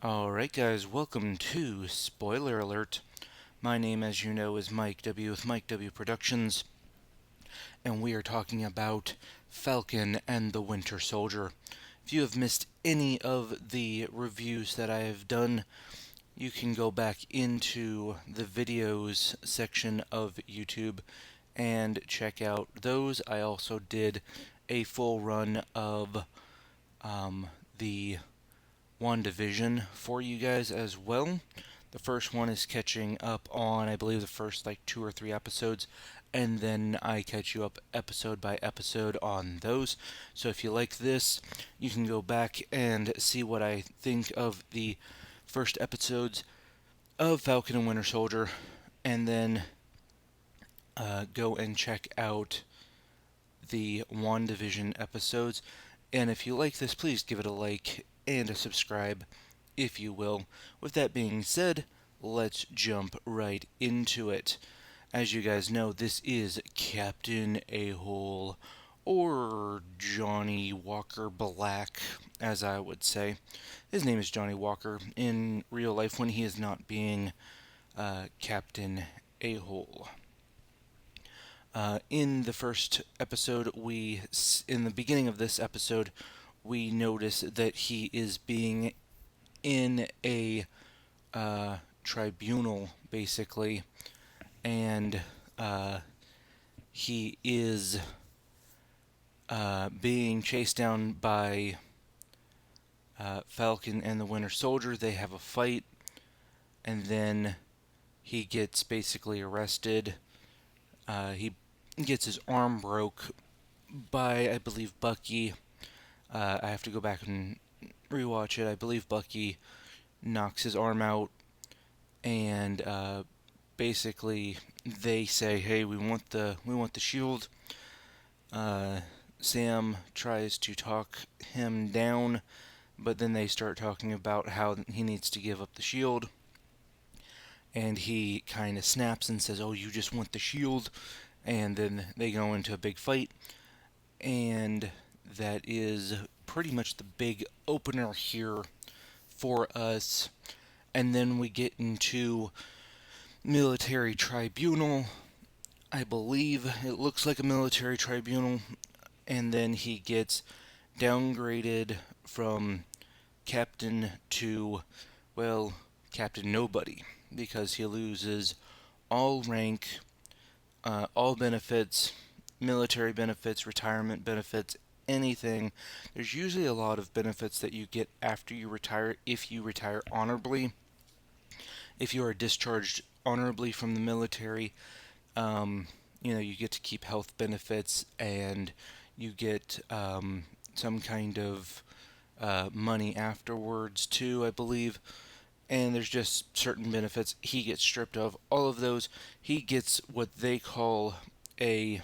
Alright guys, welcome to Spoiler Alert. My name, as you know, is Mike W. with Mike W. Productions, and we are talking about Falcon and the Winter Soldier. If you have missed any of the reviews that I have done, you can go back into the videos section of YouTube and check out those. I also did a full run of the WandaVision for you guys as well. The first one is catching up on, I believe, the first like 2 or 3 episodes, and then I catch you up episode by episode on those. So if you like this, you can go back and see what I think of the first episodes of Falcon and Winter Soldier, and then go and check out the WandaVision episodes. And if you like this, please give it a like and a subscribe, if you will. With that being said, let's jump right into it. As you guys know, this is Captain A-Hole, or Johnny Walker Black, as I would say. His name is Johnny Walker in real life when he is not being Captain A-Hole. In the first episode, in the beginning of this episode, we notice that he is being in a tribunal, basically, and he is being chased down by Falcon and the Winter Soldier. They have a fight, and then he gets basically arrested. He gets his arm broke by, I believe, Bucky. I have to go back and rewatch it. I believe Bucky knocks his arm out, and basically they say, "Hey, we want the shield." Sam tries to talk him down, but then they start talking about how he needs to give up the shield, and he kind of snaps and says, "Oh, you just want the shield," and then they go into a big fight, and that is pretty much the big opener here for us. And then we get into military tribunal. I believe it looks like a military tribunal, and then he gets downgraded from captain to, well, Captain Nobody, because he loses all rank, all benefits, military benefits, retirement benefits, anything. There's usually a lot of benefits that you get after you retire if you retire honorably. If you are discharged honorably from the military, you get to keep health benefits, and you get some kind of money afterwards too, I believe. And there's just certain benefits he gets stripped of. All of those, he gets what they call a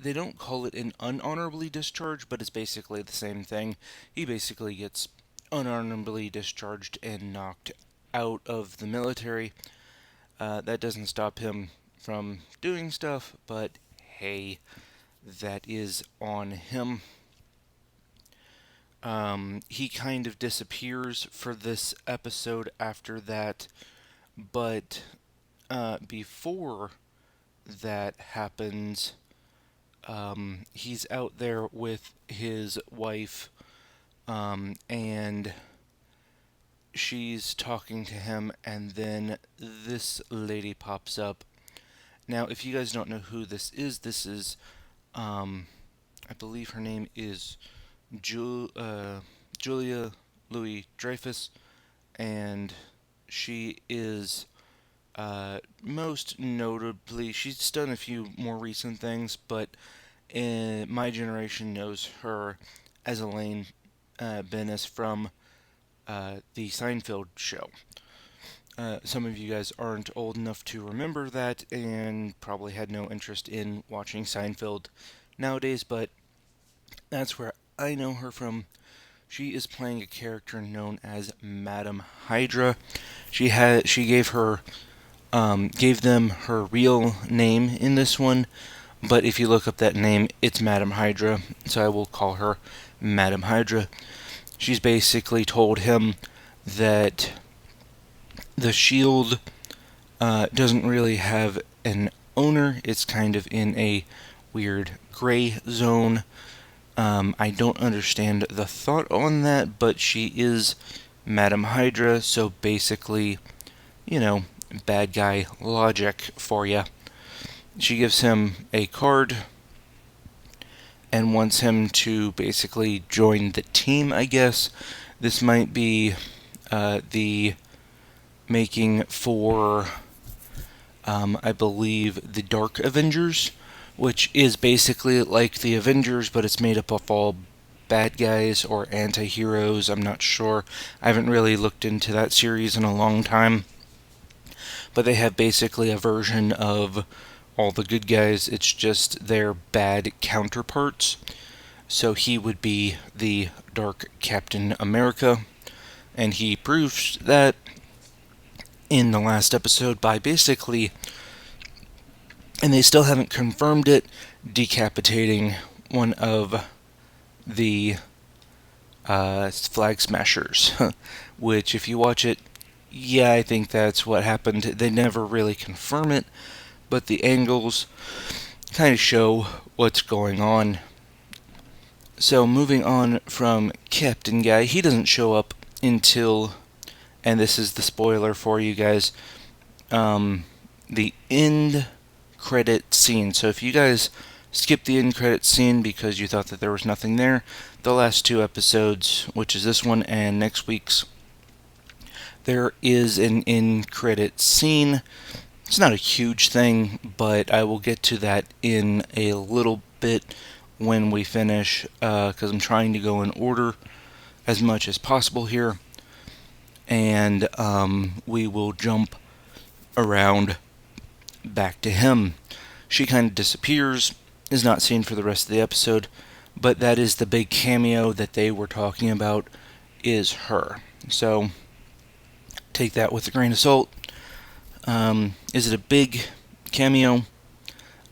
they don't call it an unhonorably discharge, but it's basically the same thing. He basically gets unhonorably discharged and knocked out of the military. That doesn't stop him from doing stuff, but hey, that is on him. He kind of disappears for this episode after that, but before that happens, he's out there with his wife, and she's talking to him, and then this lady pops up. Now, if you guys don't know who this is, I believe her name is Julia Louis-Dreyfus, and she is most notably, she's done a few more recent things, but my generation knows her as Elaine Bennis from the Seinfeld show. Some of you guys aren't old enough to remember that and probably had no interest in watching Seinfeld nowadays, but that's where I know her from. She is playing a character known as Madam Hydra. She gave them her real name in this one, but if you look up that name, it's Madam Hydra, so I will call her Madam Hydra. she's basically told him that the shield doesn't really have an owner. It's kind of in a weird gray zone. I don't understand the thought on that, but she is Madam Hydra, so basically, bad guy logic for you. She gives him a card and wants him to basically join the team, I guess. This might be the making for, I believe, the Dark Avengers, which is basically like the Avengers, but it's made up of all bad guys or anti-heroes. I'm not sure. I haven't really looked into that series in a long time. But they have basically a version of all the good guys. It's just their bad counterparts. So he would be the Dark Captain America. And he proves that in the last episode by basically, and they still haven't confirmed it, decapitating one of the flag smashers. Which, if you watch it, yeah, I think that's what happened. They never really confirm it, but the angles kind of show what's going on. So moving on from Captain Guy, he doesn't show up until, and this is the spoiler for you guys, the end credit scene. So if you guys skip the end credit scene because you thought that there was nothing there, the last 2 episodes, which is this one and next week's, there is an end credit scene. It's not a huge thing, but I will get to that in a little bit when we finish, because I'm trying to go in order as much as possible here. And we will jump around back to him. She kind of disappears, is not seen for the rest of the episode, but that is the big cameo that they were talking about, is her. So take that with a grain of salt. Is it a big cameo?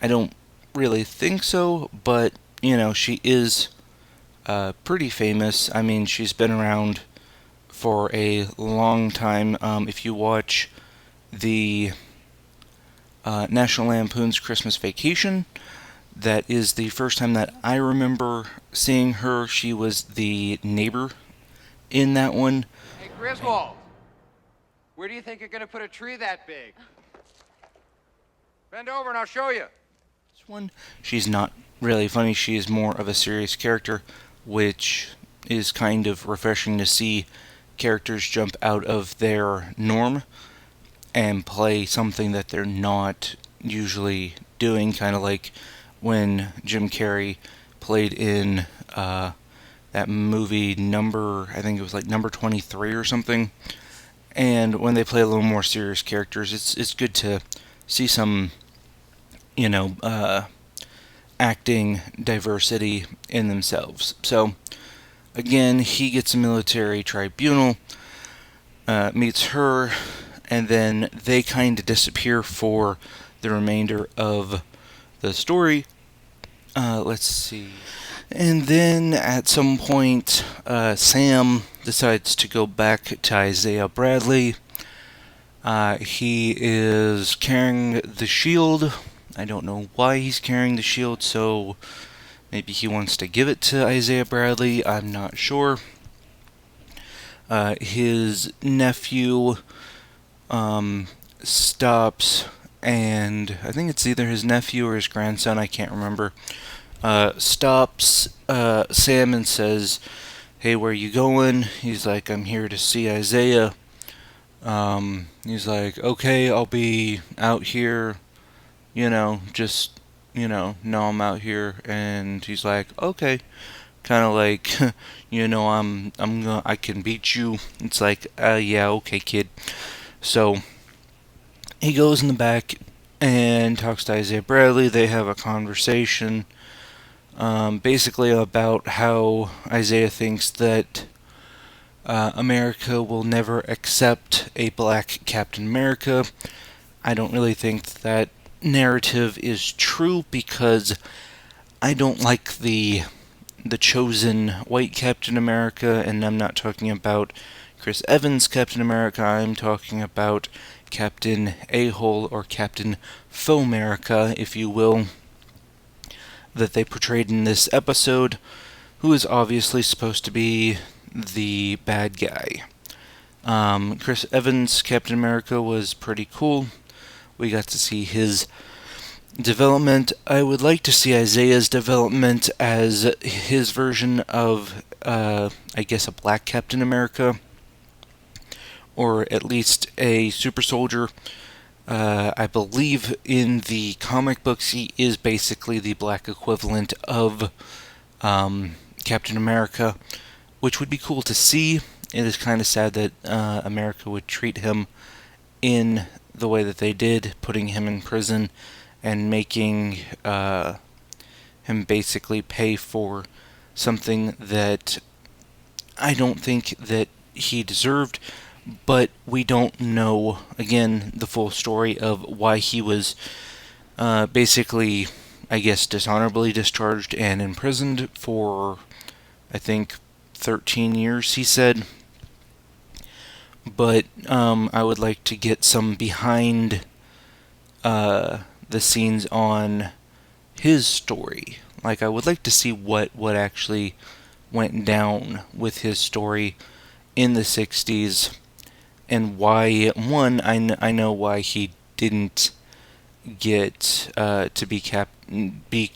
I don't really think so, but, she is pretty famous. I mean, she's been around for a long time. If you watch the National Lampoon's Christmas Vacation, that is the first time that I remember seeing her. She was the neighbor in that one. Hey, Griswold, where do you think you're going to put a tree that big? Bend over and I'll show you. This one, she's not really funny. She is more of a serious character, which is kind of refreshing to see characters jump out of their norm and play something that they're not usually doing, kind of like when Jim Carrey played in that movie I think it was like number 23 or something. And when they play a little more serious characters, it's good to see some, acting diversity in themselves. So, again, he gets a military tribunal, meets her, and then they kind of disappear for the remainder of the story. Let's see. And then at some point, Sam decides to go back to Isaiah Bradley. He is carrying the shield. I don't know why he's carrying the shield, so maybe he wants to give it to Isaiah Bradley. I'm not sure. His nephew stops, and I think it's either his nephew or his grandson, I can't remember, stops Sam and says, "Hey, where are you going?" He's like, "I'm here to see Isaiah." He's like, "Okay, I'll be out here, just, know I'm out here." And he's like, "Okay," kind of like, I can beat you. It's like, yeah, okay, kid. So he goes in the back and talks to Isaiah Bradley. They have a conversation, basically about how Isaiah thinks that America will never accept a black Captain America. I don't really think that narrative is true, because I don't like the the chosen white Captain America, and I'm not talking about Chris Evans' Captain America. I'm talking about Captain A-Hole, or Captain Faux-America, if you will, that they portrayed in this episode, who is obviously supposed to be the bad guy. Chris Evans' Captain America was pretty cool. We got to see his development. I would like to see Isaiah's development as his version of, I guess, a black Captain America, or at least a super soldier. I believe in the comic books he is basically the black equivalent of Captain America, which would be cool to see. It is kind of sad that America would treat him in the way that they did, putting him in prison and making him basically pay for something that I don't think that he deserved, but we don't know, again, the full story of why he was basically, I guess, dishonorably discharged and imprisoned for, I think, 13 years, he said. But I would like to get some behind the scenes on his story. Like, I would like to see what actually went down with his story in the 60s, and why, one, I know why he didn't get to be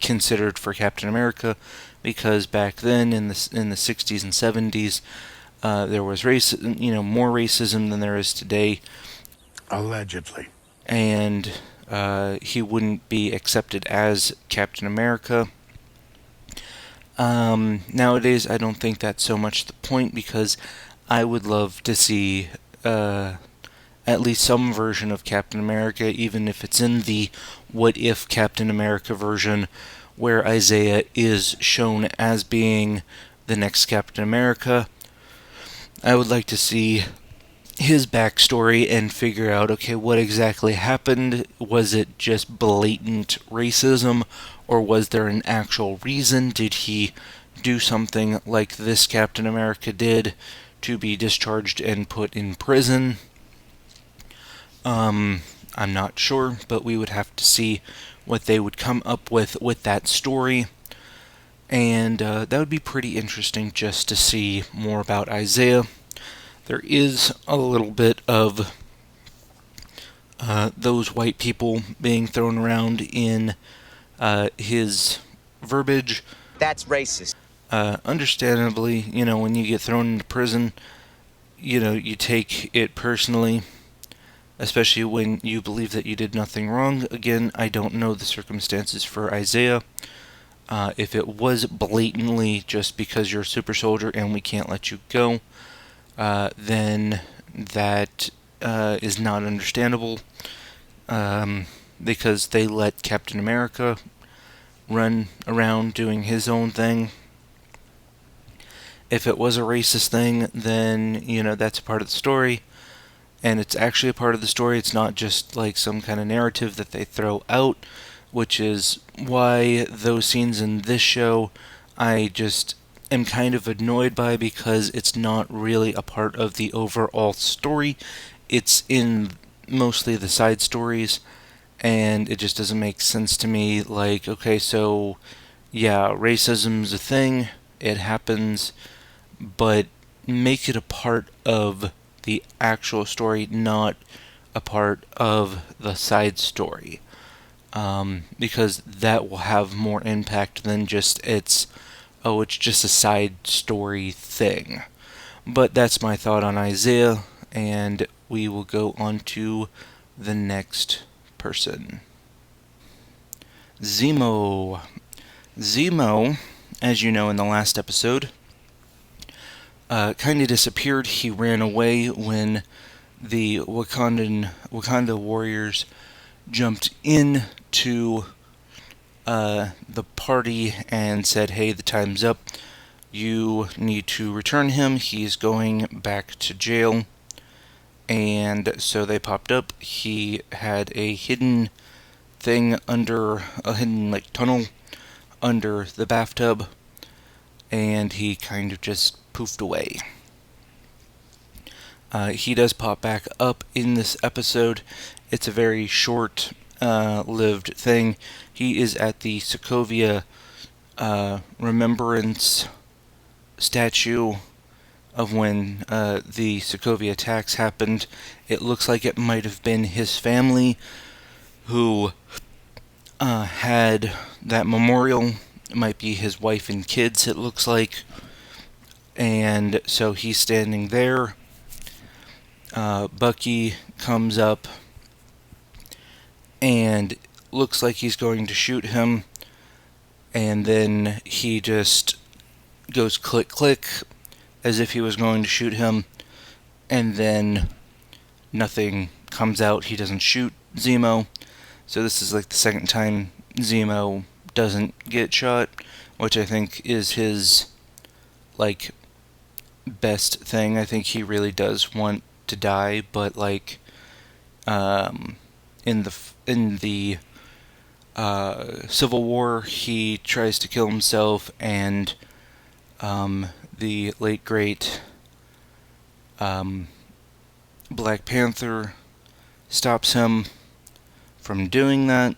considered for Captain America, because back then in the 60s and 70s, there was more racism than there is today. Allegedly. And he wouldn't be accepted as Captain America. Nowadays, I don't think that's so much the point, because I would love to see at least some version of Captain America, even if it's in the What If Captain America version, where Isaiah is shown as being the next Captain America. I would like to see his backstory and figure out, okay, what exactly happened? Was it just blatant racism, or was there an actual reason? Did he do something like this Captain America did to be discharged and put in prison? I'm not sure, but we would have to see what they would come up with that story. And that would be pretty interesting, just to see more about Isaiah. There is a little bit of those white people being thrown around in his verbiage. That's racist. Understandably, when you get thrown into prison, you take it personally, especially when you believe that you did nothing wrong. Again, I don't know the circumstances for Isaiah. If it was blatantly just because you're a super soldier and we can't let you go, then that is not understandable, because they let Captain America run around doing his own thing. If it was a racist thing, then, that's a part of the story, and it's actually a part of the story. It's not just like some kind of narrative that they throw out, which is why those scenes in this show I just am kind of annoyed by, because it's not really a part of the overall story. It's in mostly the side stories, and it just doesn't make sense to me. Like, okay, so yeah, racism's a thing, it happens, but make it a part of the actual story, not a part of the side story, because that will have more impact than just it's just a side story thing. But that's my thought on Isaiah, and we will go on to the next person. Zemo. Zemo, as you know in the last episode, kind of disappeared. He ran away when the Wakanda warriors jumped into the party and said, hey, the time's up. You need to return him. He's going back to jail. And so they popped up. He had a hidden tunnel under the bathtub, and he kind of just poofed away. He does pop back up in this episode. It's a very short lived thing. He is at the Sokovia Remembrance statue of when the Sokovia attacks happened. It looks like it might have been his family who had that memorial. It might be his wife and kids, it looks like. And so he's standing there. Bucky comes up and looks like he's going to shoot him, and then he just goes click click as if he was going to shoot him, and then nothing comes out. He doesn't shoot Zemo. So this is like the second time Zemo doesn't get shot, which I think is his like best thing. I think he really does want to die, but like in the Civil War, he tries to kill himself, and the late great Black Panther stops him from doing that,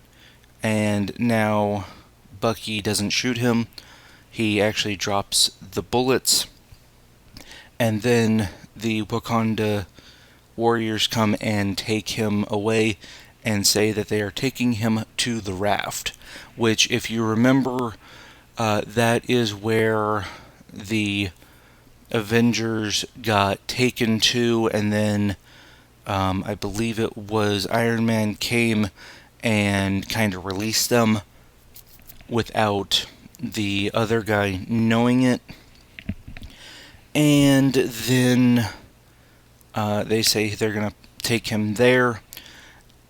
and now Bucky doesn't shoot him. He actually drops the bullets, and then the Wakanda warriors come and take him away and say that they are taking him to the raft, which, if you remember, that is where the Avengers got taken to, and then I believe it was Iron Man came and kind of released them without the other guy knowing it. And then they say they're going to take him there,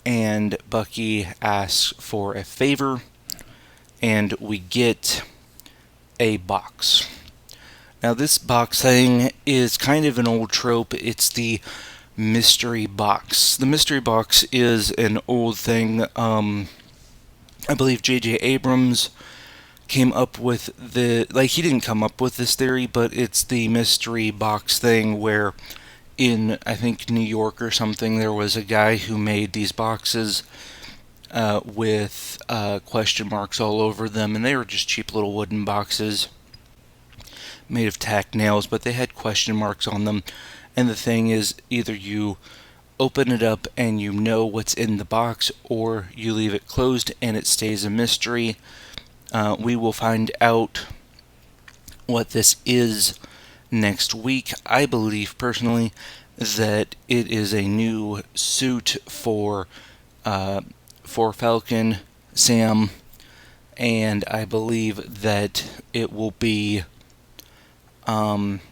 and Bucky asks for a favor, and we get a box. Now, this box thing is kind of an old trope. It's the mystery box. The mystery box is an old thing. I believe J.J. Abrams came up with he didn't come up with this theory, but it's the mystery box thing where in, I think, New York or something, there was a guy who made these boxes with question marks all over them, and they were just cheap little wooden boxes made of tack nails, but they had question marks on them. And the thing is, either you open it up and you know what's in the box, or you leave it closed and it stays a mystery. We will find out what this is next week. I believe personally that it is a new suit for Falcon, Sam, and I believe that it will be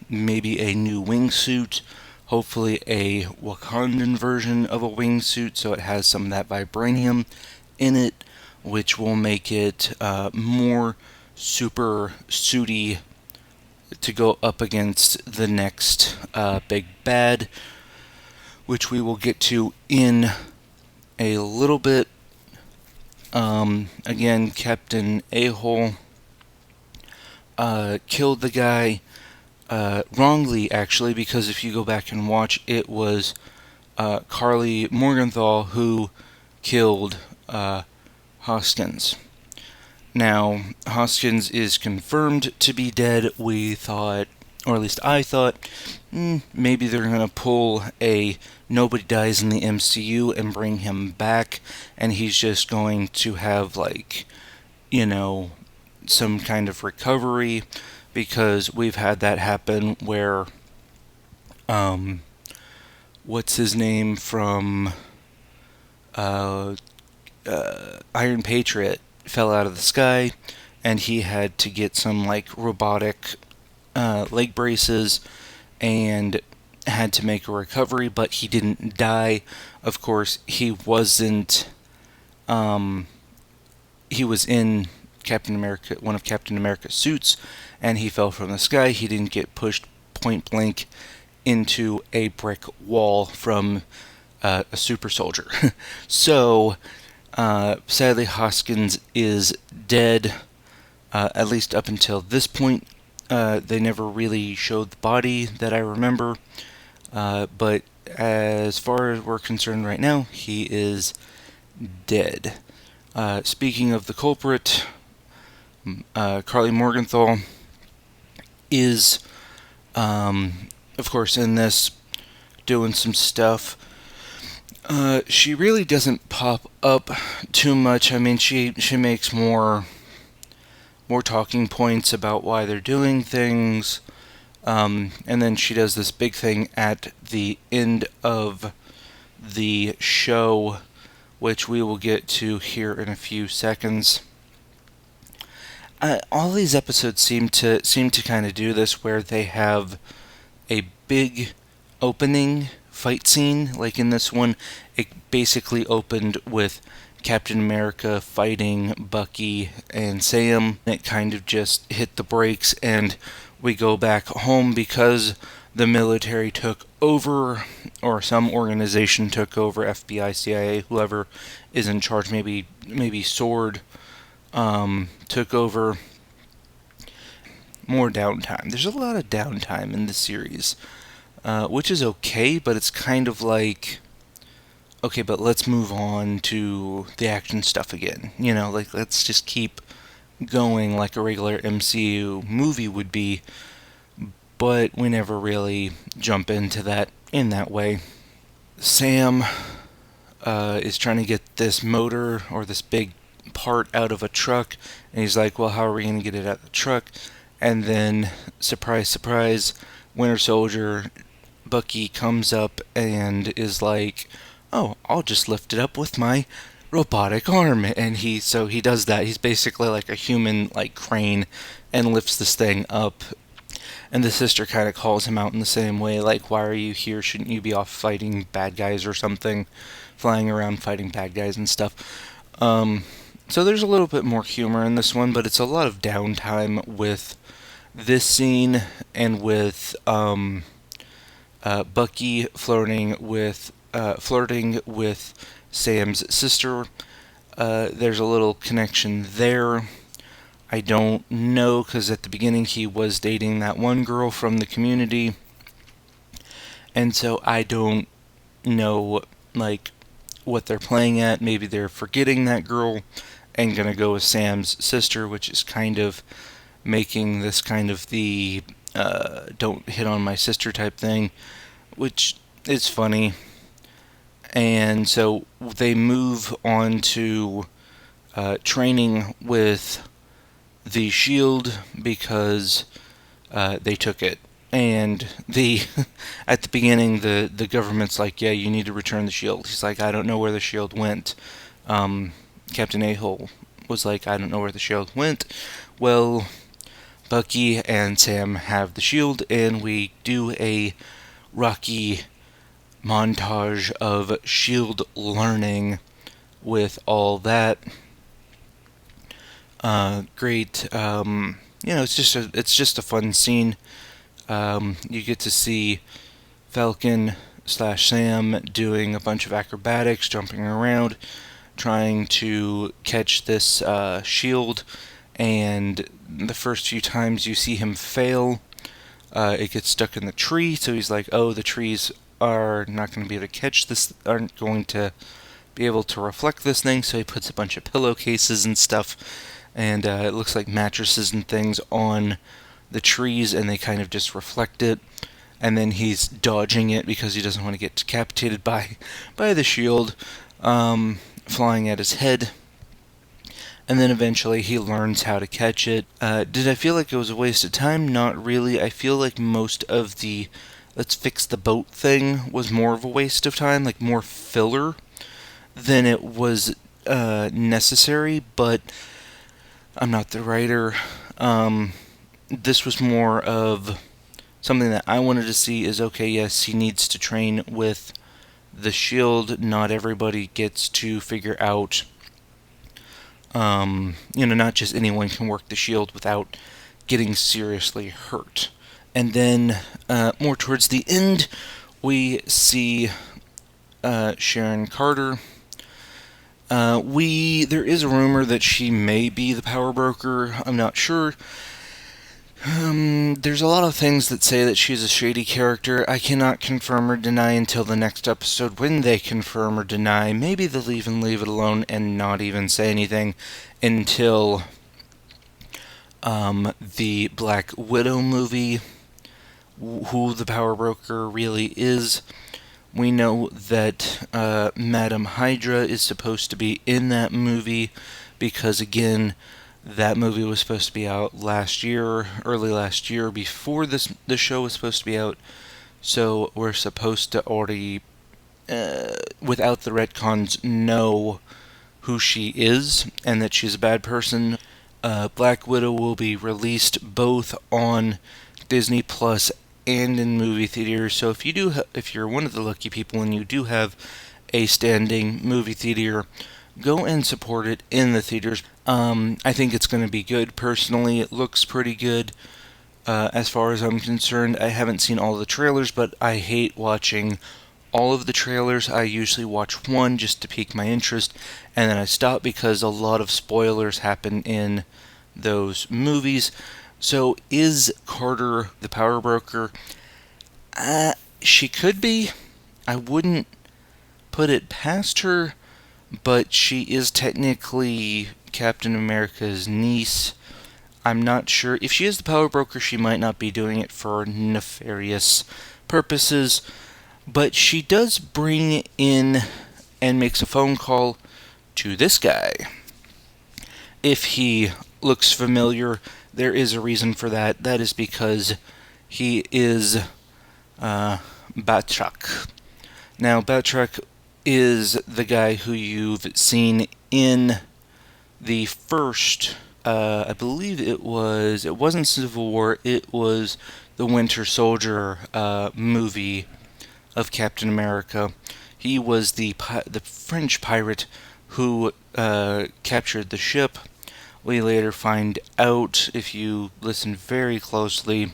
maybe a new wingsuit, hopefully a Wakandan version of a wingsuit, so it has some of that vibranium in it, which will make it more super suity to go up against the next big bad, which we will get to in a little bit. Again, Captain A-Hole killed the guy wrongly, actually, because if you go back and watch, it was Carly Morgenthal who killed Hoskins. Now, Hoskins is confirmed to be dead. We thought, or at least I thought, maybe they're going to pull a nobody dies in the MCU and bring him back, and he's just going to have, like, you know, some kind of recovery, because we've had that happen where, what's his name from Iron Patriot fell out of the sky, and he had to get some, like, robotic leg braces, and had to make a recovery, but he didn't die. Of course, he wasn't, he was in Captain America, one of Captain America's suits, and he fell from the sky. He didn't get pushed point blank into a brick wall from a super soldier. So, sadly, Hoskins is dead, at least up until this point. They never really showed the body that I remember, but as far as we're concerned right now, he is dead. Speaking of the culprit, Carly Morgenthal is, of course, in this doing some stuff. She really doesn't pop up too much. I mean, she makes more talking points about why they're doing things, and then she does this big thing at the end of the show, which we will get to here in a few seconds. All these episodes seem to kind of do this, where they have a big opening fight scene. Like in this one, it basically opened with Captain America fighting Bucky and Sam. It kind of just hit the brakes, and we go back home because the military took over, or some organization took over, FBI, CIA, whoever is in charge, maybe Sword took over. More downtime. There's a lot of downtime in the series, which is okay, but it's kind of like, okay, but let's move on to the action stuff again. You know, like, let's just keep going like a regular MCU movie would be, but we never really jump into that in that way. Sam is trying to get this motor, or this big part, out of a truck, and he's like, well, how are we going to get it out of the truck? And then, surprise, surprise, Winter Soldier Bucky comes up and is like, oh, I'll just lift it up with my robotic arm. And he does that. He's basically like a human, like, crane, and lifts this thing up. And the sister kind of calls him out in the same way, like, why are you here? Shouldn't you be off fighting bad guys or something? Flying around fighting bad guys and stuff. So there's a little bit more humor in this one, but it's a lot of downtime with this scene, and with Bucky flirting with Sam's sister. There's a little connection there. I don't know, because at the beginning he was dating that one girl from the community, and so I don't know, like, what they're playing at. Maybe they're forgetting that girl and gonna go with Sam's sister, which is kind of making this kind of the don't hit on my sister type thing, which is funny. And so they move on to training with the shield, because they took it. And at the beginning, the government's like, yeah, you need to return the shield. He's like, I don't know where the shield went. Captain A-Hole was like, I don't know where the shield went. Well, Bucky and Sam have the shield, and we do a Rocky montage of shield learning with all that. Great. It's just a fun scene. You get to see Falcon / Sam doing a bunch of acrobatics, jumping around, trying to catch this shield, and the first few times you see him fail, it gets stuck in the tree, so he's like, oh, the trees are not going to be able to catch this, aren't going to be able to reflect this thing, so he puts a bunch of pillowcases and stuff, and it looks like mattresses and things on the trees, and they kind of just reflect it, and then he's dodging it because he doesn't want to get decapitated by the shield flying at his head. And then eventually he learns how to catch it. Did I feel like it was a waste of time? Not really. I feel like most of the let's fix the boat thing was more of a waste of time, like more filler than it was necessary, but I'm not the writer. This was more of something that I wanted to see is, okay, yes, he needs to train with the shield. Not everybody gets to figure out, not just anyone can work the shield without getting seriously hurt. And then, more towards the end, we see Sharon Carter. There is a rumor that she may be the power broker. I'm not sure. There's a lot of things that say that she's a shady character. I cannot confirm or deny until the next episode when they confirm or deny. Maybe they'll even leave it alone and not even say anything until the Black Widow movie, who the power broker really is. We know that Madam Hydra is supposed to be in that movie because, again, that movie was supposed to be out last year, early last year, before the show was supposed to be out. So we're supposed to already, without the retcons, know who she is and that she's a bad person. Black Widow will be released both on Disney Plus and in movie theaters. So if you're one of the lucky people and you do have a standing movie theater, go and support it in the theaters. I think it's going to be good. Personally, it looks pretty good. As far as I'm concerned, I haven't seen all the trailers, but I hate watching all of the trailers. I usually watch one just to pique my interest, and then I stop because a lot of spoilers happen in those movies. So, is Carter the power broker? She could be. I wouldn't put it past her, but she is technically Captain America's niece. I'm not sure. If she is the power broker, she might not be doing it for nefarious purposes, but she does bring in and makes a phone call to this guy. If he looks familiar, there is a reason for that. That is because he is Batroc. Now, Batroc is the guy who you've seen in the first, I believe it wasn't Civil War, it was the Winter Soldier movie of Captain America. He was the French pirate who captured the ship. We later find out, if you listen very closely,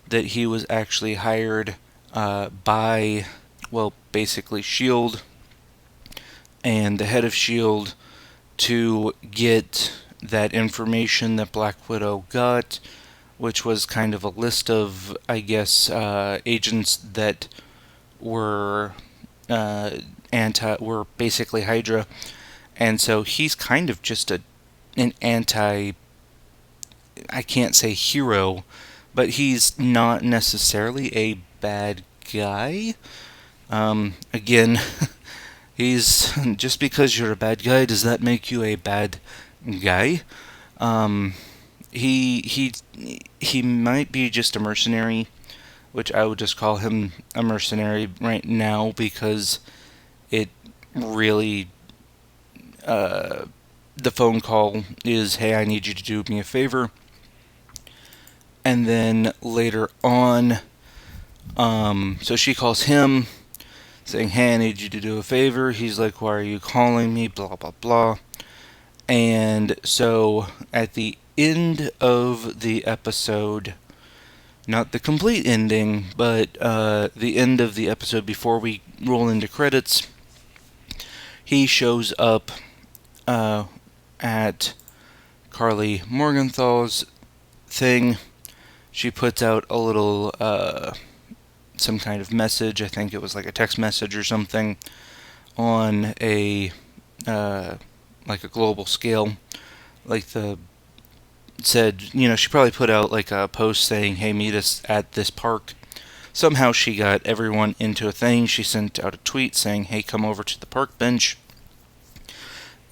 that he was actually hired by, well, basically S.H.I.E.L.D. and the head of S.H.I.E.L.D. to get that information that Black Widow got, which was kind of a list of, I guess, agents that were were basically Hydra, and so he's kind of just an anti, I can't say hero, but he's not necessarily a bad guy. Again, he's just because you're a bad guy, does that make you a bad guy? He might be just a mercenary, which I would just call him a mercenary right now because it really, the phone call is, hey, I need you to do me a favor. And then later on, so she calls him saying, hey, I need you to do a favor. He's like, why are you calling me? Blah, blah, blah. And so at the end of the episode, not the complete ending, but the end of the episode before we roll into credits, he shows up at Carly Morgenthal's thing. She puts out a little, some kind of message, I think it was like a text message or something, on a, like a global scale. Like said, she probably put out like a post saying, hey, meet us at this park. Somehow she got everyone into a thing. She sent out a tweet saying, hey, come over to the park bench.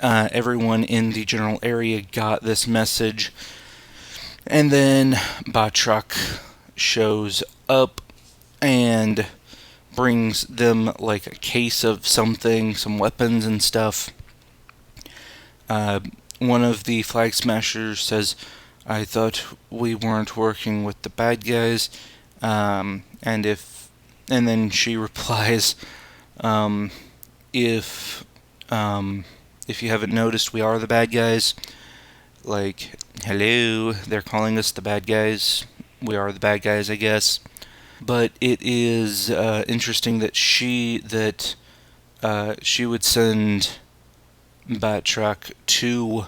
Everyone in the general area got this message. And then Batroc shows up and brings them like a case of something, some weapons and stuff. One of the Flag Smashers says, I thought we weren't working with the bad guys. And then she replies, if you haven't noticed, we are the bad guys. Like, hello, they're calling us the bad guys. We are the bad guys, I guess. But it is interesting that she would send Batroc to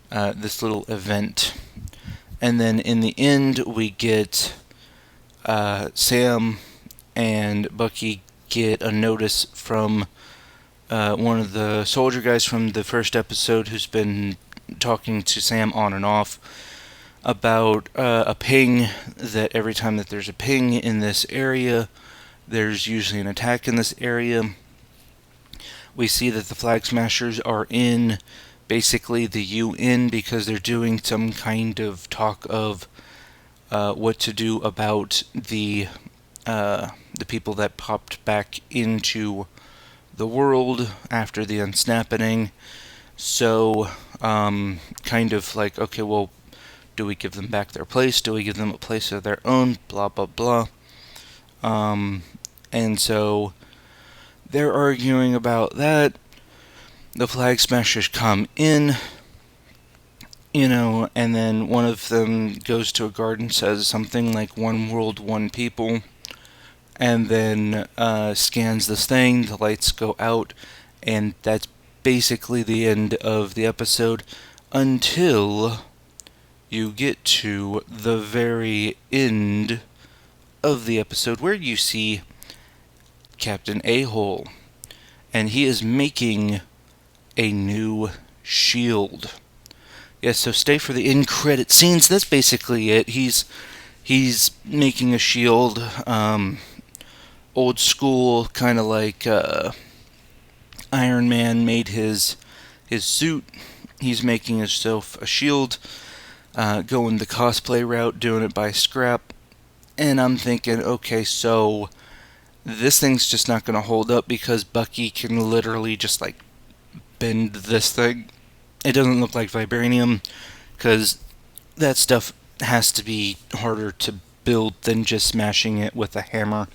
this little event. And then in the end, we get Sam and Bucky get a notice from one of the soldier guys from the first episode who's been talking to Sam on and off about a ping, that every time that there's a ping in this area, there's usually an attack in this area. We see that the Flag Smashers are in basically the UN because they're doing some kind of talk of what to do about the people that popped back into the world after the unsnapping. So, kind of like, okay, well, do we give them back their place? Do we give them a place of their own? Blah, blah, blah. And so they're arguing about that. The Flag Smashers come in, and then one of them goes to a guard and says something like, "One world, one people," and then scans this thing, the lights go out, and that's basically the end of the episode until you get to the very end of the episode where you see Captain A-Hole, and he is making a new shield. Yes, so stay for the end credit scenes. That's basically it. He's making a shield, old school, kind of like Iron Man made his suit. He's making himself a shield, going the cosplay route, doing it by scrap. And I'm thinking, okay, so this thing's just not going to hold up because Bucky can literally just like bend this thing. It doesn't look like vibranium because that stuff has to be harder to build than just smashing it with a hammer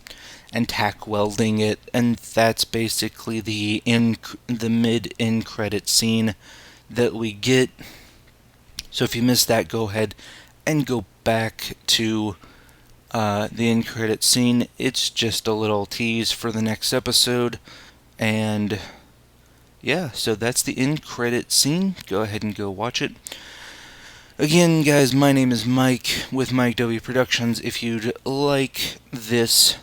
and tack welding it. And that's basically the mid-end credit scene that we get. So if you missed that, go ahead and go back to the end credit scene. It's just a little tease for the next episode. And yeah, so that's the end credit scene. Go ahead and go watch it. Again, guys, my name is Mike with Mike W. Productions. If you'd like this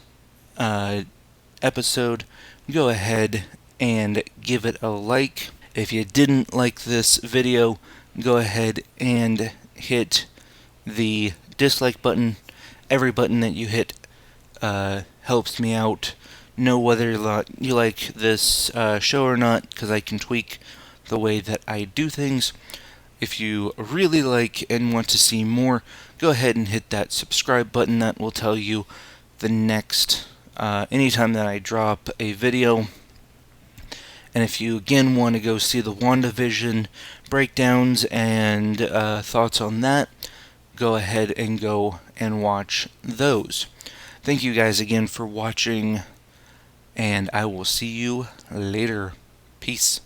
episode, go ahead and give it a like. If you didn't like this video, go ahead and hit the dislike button. Every button that you hit helps me out. Know whether you like this show or not, because I can tweak the way that I do things. If you really like and want to see more, go ahead and hit that subscribe button. That will tell you the next anytime that I drop a video. And if you again want to go see the WandaVision breakdowns and thoughts on that, go ahead and go and watch those. Thank you guys again for watching, and I will see you later. Peace.